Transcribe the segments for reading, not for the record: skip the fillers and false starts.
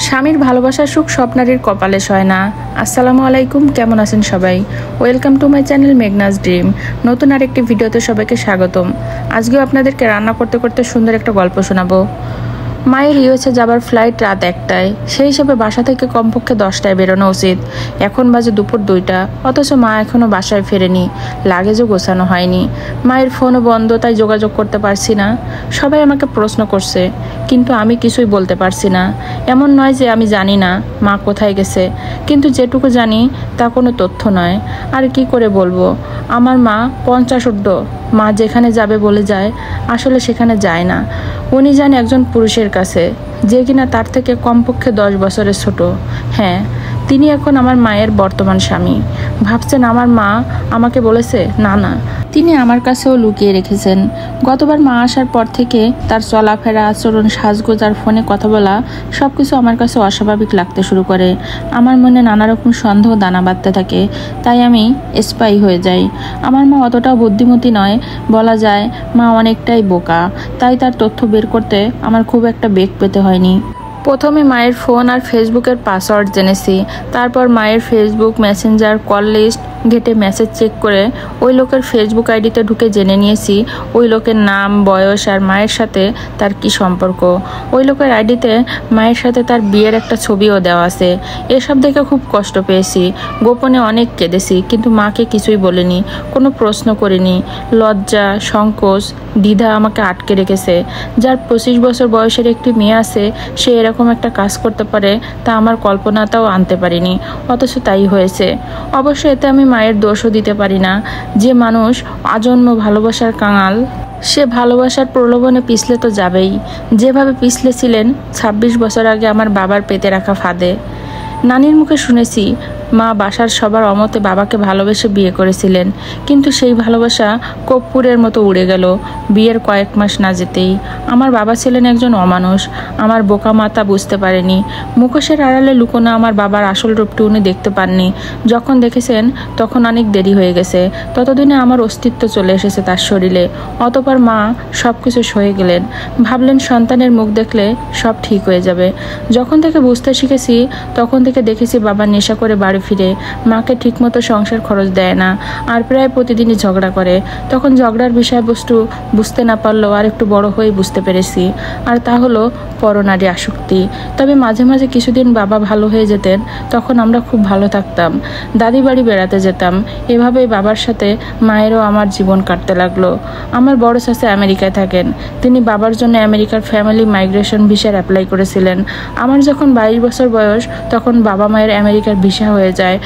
স্বামীর ভালোবাসার সুখ সব নারীর কপালে সয় না। আসসালামু আলাইকুম, কেমন আছেন সবাই? Welcome to my channel Meghna's dream. নতুন আরেকটি ভিডিওতে সবাইকে স্বাগতম। আজকেও আপনাদেরকে রান্না করতে করতে সুন্দর একটা গল্প শোনাবো। মায়ের ইউএসএ যাবার ফ্লাইট রাত 1টায়, সেই হিসেবে বাসা থেকে কমপক্ষে 10টায় বেরোনো উচিত। এখন বাজে দুপুর 2টা, অথচ মা এখনও বাসায় ফেরেনি, লাগেজও গোছানো হয়নি। মায়ের ফোনও বন্ধ, তাই যোগাযোগ করতে পারছি না। সবাই আমাকে প্রশ্ন করছে, কিন্তু আমি কিছুই বলতে পারছি না। এমন নয় যে আমি জানি না মা কোথায় গেছে, কিন্তু যেটুকু জানি তা কোনো তথ্য নয়। আর কি করে বলবো? আমার মা 50 ঊর্ধ্ব। মা যেখানে যাবে বলে যায়, আসলে সেখানে যায় না। উনি যান একজন পুরুষের কাছে, যে কিনা তার থেকে কমপক্ষে 10 বছরের ছোট। হ্যাঁ, তিনি এখন আমার মায়ের বর্তমান স্বামী। ভাবছেন আমার মা আমাকে বলেছে? না না, তিনি আমার কাছেও লুকিয়ে রেখেছেন। গতবার মা আসার পর থেকে তার চলাফেরা, আচরণ, সাজগোজ আর ফোনে কথা বলা সবকিছু আমার কাছে অস্বাভাবিক লাগতে শুরু করে। আমার মনে নানা রকম সন্দেহ দানা বাঁধতে থাকে, তাই আমি স্পাই হয়ে যাই। আমার মা অতটাও বুদ্ধিমতী নয়, বলা যায় মা অনেকটাই বোকা, তাই তার তথ্য বের করতে আমার খুব একটা বেগ পেতে হয়নি। প্রথমে মায়ের ফোন আর ফেসবুকের পাসওয়ার্ড জেনেছি, তারপর মায়ের ফেসবুক, মেসেঞ্জার, কল লিস্ট ঘেটে মেসেজ চেক করে ওই লোকের ফেসবুক আইডিতে ঢুকে জেনে নিয়েছি ওই লোকের নাম, বয়স আর মায়ের সাথে তার কি সম্পর্ক। ওই লোকের আইডিতে মায়ের সাথে তার বিয়ের একটা ছবিও দেওয়া আছে। এসব দেখে খুব কষ্ট পেয়েছি, গোপনে অনেক কেঁদেছি, কিন্তু মাকে কিছুই বলিনি, কোনো প্রশ্ন করিনি। লজ্জা, সংকোচ, দ্বিধা আমাকে আটকে রেখেছে। যার 25 বছর বয়সের একটি মেয়ে আছে, সে এরকম একটা কাজ করতে পারে তা আমার কল্পনাটাও আনতে পারিনি, অথচ তাই হয়েছে। অবশ্য এতে আমি মায়ের দোষও দিতে পারি না। যে মানুষ আজন্ম ভালোবাসার কাঙাল, সে ভালোবাসার প্রলোভনে পিছলে তো যাবেই, যেভাবে পিছলেছিলেন 26 বছর আগে আমার বাবার পেতে রাখা ফাঁদে। নানির মুখে শুনেছি মা বাসার সবার অমতে বাবাকে ভালোবেসে বিয়ে করেছিলেন, কিন্তু সেই ভালোবাসা কর্পূরের মতো উড়ে গেল বিয়ের কয়েক মাস না যেতেই। আমার বাবা ছিলেন একজন অমানুষ, আমার বোকা মাতা বুঝতে পারেনি। মুখোশের আড়ালে লুকোনো আমার বাবার আসল রূপটি উনি দেখতে পাননি। যখন দেখেছেন তখন অনেক দেরি হয়ে গেছে। ততদিনে আমার অস্তিত্ব চলে এসেছে তার শরীরে। অতঃপর মা সব কিছু সয়ে গেলেন, ভাবলেন সন্তানের মুখ দেখলে সব ঠিক হয়ে যাবে। যখন থেকে বুঝতে শিখেছি, তখন থেকে দেখেছি বাবা নেশা করে বাড়ি ফিরে মাকে ঠিকমতো সংসার খরচ দেয় না, আর প্রায় প্রতিদিনই ঝগড়া করে। তখন ঝগড়ার বিষয়বস্তু বুঝতে না পারলেও আর একটু বড় হয়ে বুঝতে পেরেছি, আর তা হলো পরনারী আসক্তি। তবে মাঝে মাঝে কিছুদিন বাবা ভালো হয়ে যেতেন, তখন আমরা খুব ভালো থাকতাম, দাদি বাড়ি বেড়াতে যেতাম। এভাবেই বাবার সাথে মায়েরও আমার জীবন কাটতে লাগলো। আমার বড় চাচা আমেরিকায় থাকেন, তিনি বাবার জন্য আমেরিকার ফ্যামিলি মাইগ্রেশন ভিসার অ্যাপ্লাই করেছিলেন। আমার যখন 22 বছর বয়স, তখন বাবা মায়ের আমেরিকার ভিসা হয়ে যায়।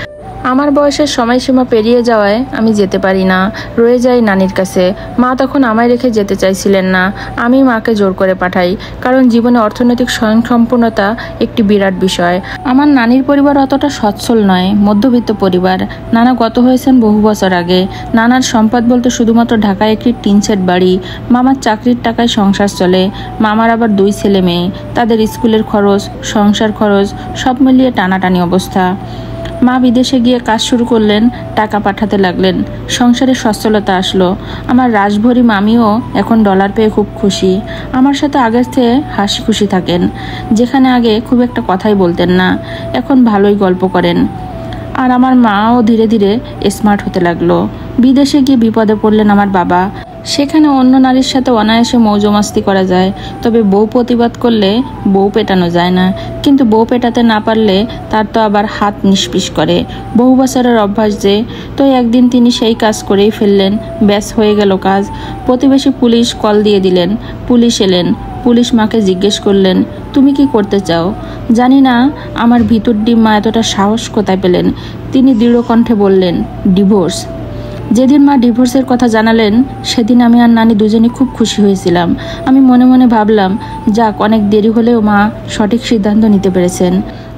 আমার বয়সের সময়সীমা পেরিয়ে যাওয়ায় আমি যেতে পারি না, রয়ে যাই নানির কাছে। মা তখন আমায় রেখে যেতে চাইছিলেন না, আমি মাকে জোর করে পাঠাই, কারণ জীবনে অর্থনৈতিক স্বয়ংসম্পূর্ণতা একটি বিরাট বিষয়। আমার নানির পরিবার অতটা সচ্ছল নয়, মধ্যবিত্ত পরিবার। নানা গত হয়েছেন বহু বছর আগে। নানার সম্পদ বলতে শুধুমাত্র ঢাকায় একটি টিনশেড বাড়ি। মামার চাকরির টাকায় সংসার চলে। মামার আবার 2 ছেলে মেয়ে, তাদের স্কুলের খরচ, সংসার খরচ সব মিলিয়ে টানাটানি অবস্থা। মা বিদেশে গিয়ে কাজ শুরু করলেন, টাকা পাঠাতে লাগলেন, সংসারে সচ্ছলতা আসলো। আমার রাশভরি মামিও এখন ডলার পেয়ে খুব খুশি। আমার সাথে আগের চেয়ে হাসি খুশি থাকেন। যেখানে আগে খুব একটা কথাই বলতেন না, এখন ভালোই গল্প করেন। আর আমার মাও ধীরে ধীরে স্মার্ট হতে লাগলো। বিদেশে গিয়ে বিপদে পড়লেন আমার বাবা। সেখানে অন্য নারীর সাথে অনায়াসে মৌজমাস্তি করা যায়, তবে বউ প্রতিবাদ করলে বউ পেটানো যায় না। কিন্তু বউ পেটাতে না পারলে তার তো আবার হাত নিষ্পিস করে, বহু বছরের অভ্যাস যে। তো একদিন তিনি সেই কাজ করেই ফেললেন, ব্যাস হয়ে গেল কাজ। প্রতিবেশী পুলিশ কল দিয়ে দিলেন, পুলিশ এলেন। পুলিশ মাকে জিজ্ঞেস করলেন, তুমি কি করতে চাও? জানি না আমার ভিতর ডিম মা এতটা সাহস কোথায় পেলেন। তিনি দৃঢ় কণ্ঠে বললেন, ডিভোর্স। যেদিন মা ডিভোর্সের কথা জানালেন, সেদিন আমি আর নানি দুজনেই খুব খুশি হয়েছিলাম। আমি মনে মনে ভাবলাম, যাক, অনেক দেরি হলেও মা সঠিক সিদ্ধান্ত নিতে পেরেছেন।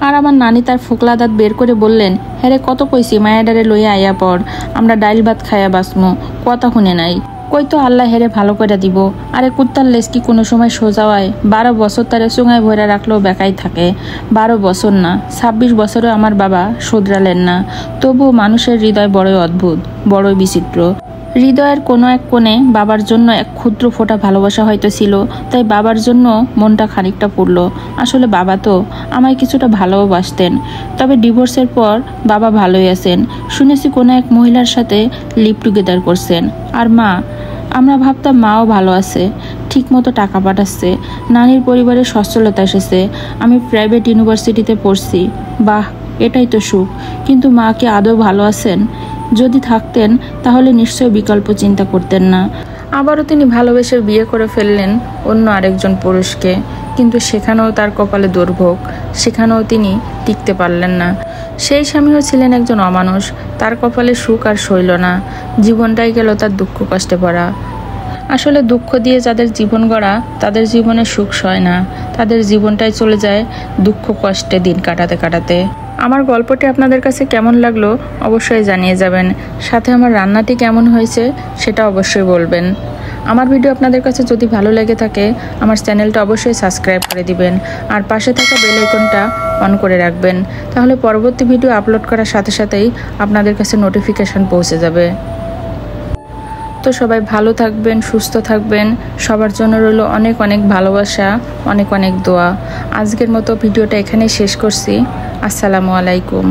আর আমার নানি তার ফোকলা দাঁত বের করে বললেন, হ্যাঁ কত কইছি মায়াডারে লইয়া আইয়া পর, আমরা ডাইল ভাত খাইয়া বাসমো, কথা শুনে নাই। কই তো আল্লাহ হেরে ভালো করে দিব। আরে কুত্তার লেজ কি কোনো সময় সোজা হয়? 12 বছর তারে চুঙায় ভরে রাখলেও বেকাই থাকে। 12 বছর না, 26 বছরে আমার বাবা শুধরালেন না। তবুও মানুষের হৃদয় বড়ই অদ্ভুত, বড়ই বিচিত্র। হৃদয়ের কোনো এক কোণে বাবার জন্য এক ক্ষুদ্র ফোঁটা ভালোবাসা হয়তো ছিল, তাই বাবার জন্য মনটা খানিকটা পড়ল। আসলে বাবা তো আমায় কিছুটা ভালোবাসতেন। তবে ডিভোর্সের পর বাবা ভালোই আছেন। শুনেছি কোনো এক মহিলার সাথে লিভ টুগেদার করছেন। আর মা, আমরা ভাবতাম মাও ভালো আছে, ঠিক মতো টাকা পাঠাচ্ছে, নানির পরিবারে সচ্ছলতা এসেছে, আমি প্রাইভেট ইউনিভার্সিটিতে পড়ছি। বাহ, এটাই তো সুখ। কিন্তু মা কি আদৌ ভালো আছেন? যদি থাকতেন তাহলে নিশ্চয়ই বিকল্প চিন্তা করতেন না। আবারও তিনি ভালোবেসে বিয়ে করে ফেললেন অন্য আরেকজন পুরুষকে, কিন্তু সেখানেও তার কপালে দুর্ভোগ, সেখানেও তিনি টিকতে পারলেন না। সেই স্বামীও ছিলেন একজন অমানুষ, তার কপালে সুখ আর সইল না, জীবনটাই গেল তার দুঃখ কষ্টে ভরা। আসলে দুঃখ দিয়ে যাদের জীবন গড়া তাদের জীবনে সুখ সয় না, তাদের জীবনটাই চলে যায় দুঃখ কষ্টে দিন কাটাতে কাটাতে। আমার গল্পটি আপনাদের কাছে কেমন লাগলো অবশ্যই জানিয়ে যাবেন, সাথে আমার রান্নাটি কেমন হয়েছে সেটা অবশ্যই বলবেন। আমার ভিডিও আপনাদের কাছে যদি ভালো লেগে থাকে আমার চ্যানেলটা অবশ্যই সাবস্ক্রাইব করে দিবেন, আর পাশে থাকা বেল আইকনটা অন করে রাখবেন, তাহলে পরবর্তী ভিডিও আপলোড করার সাথে সাথেই আপনাদের কাছে নোটিফিকেশন পৌঁছে যাবে। তো সবাই ভালো থাকবেন, সুস্থ থাকবেন, সবার জন্য রইল অনেক অনেক ভালোবাসা, অনেক অনেক দোয়া। আজকের মতো ভিডিওটা এখানেই শেষ করছি। আসসালামু আলাইকুম।